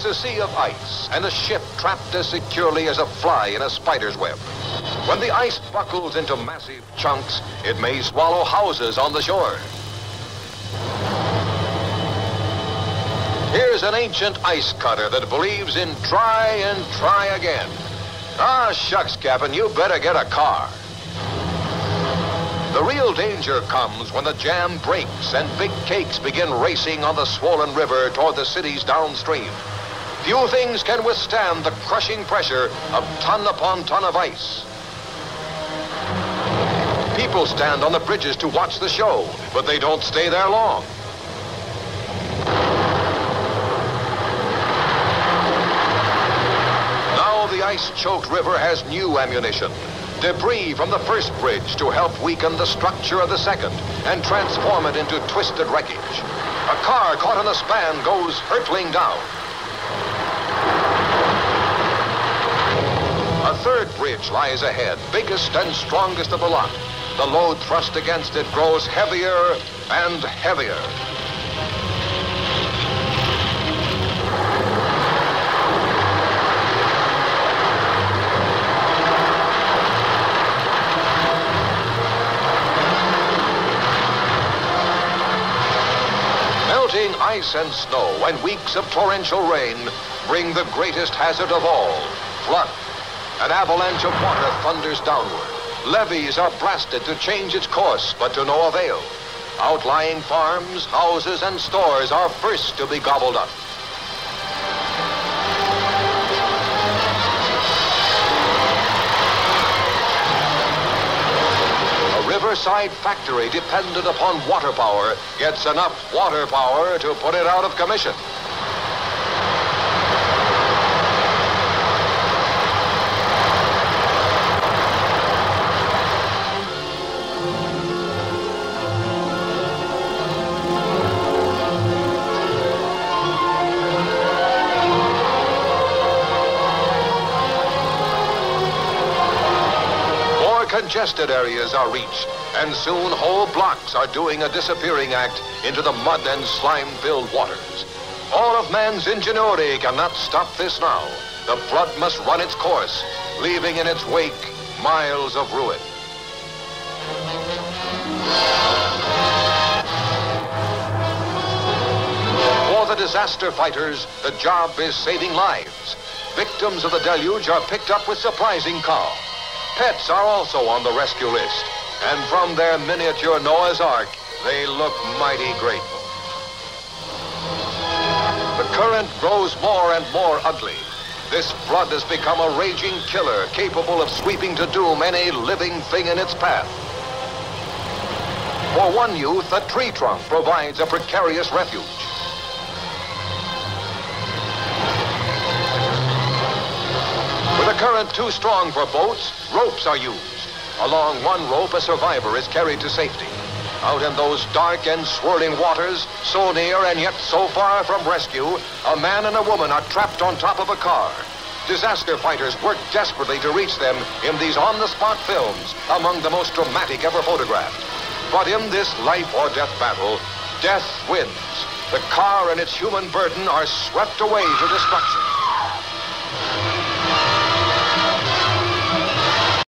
is a sea of ice and a ship trapped as securely as a fly in a spider's web. When the ice buckles into massive chunks, it may swallow houses on the shore. Here's an ancient ice cutter that believes in try and try again. Ah, shucks, Captain, you better get a car. The real danger comes when the jam breaks and big cakes begin racing on the swollen river toward the cities downstream. Few things can withstand the crushing pressure of ton upon ton of ice. People stand on the bridges to watch the show, but they don't stay there long. Now the ice-choked river has new ammunition. Debris from the first bridge to help weaken the structure of the second and transform it into twisted wreckage. A car caught in the span goes hurtling down. A third bridge lies ahead, biggest and strongest of the lot. The load thrust against it grows heavier and heavier. Melting ice and snow and weeks of torrential rain bring the greatest hazard of all, flood. An avalanche of water thunders downward. Levees are blasted to change its course, but to no avail. Outlying farms, houses, and stores are first to be gobbled up. A riverside factory dependent upon water power gets enough water power to put it out of commission. Congested areas are reached, and soon whole blocks are doing a disappearing act into the mud and slime-filled waters. All of man's ingenuity cannot stop this now. The flood must run its course, leaving in its wake miles of ruin. For the disaster fighters, the job is saving lives. Victims of the deluge are picked up with surprising calm. Pets are also on the rescue list, and from their miniature Noah's Ark, they look mighty grateful. The current grows more and more ugly. This flood has become a raging killer capable of sweeping to doom any living thing in its path. For one youth, a tree trunk provides a precarious refuge. With a current too strong for boats, ropes are used. Along one rope, a survivor is carried to safety. Out in those dark and swirling waters, so near and yet so far from rescue, a man and a woman are trapped on top of a car. Disaster fighters work desperately to reach them in these on-the-spot films, among the most dramatic ever photographed. But in this life-or-death battle, death wins. The car and its human burden are swept away to destruction.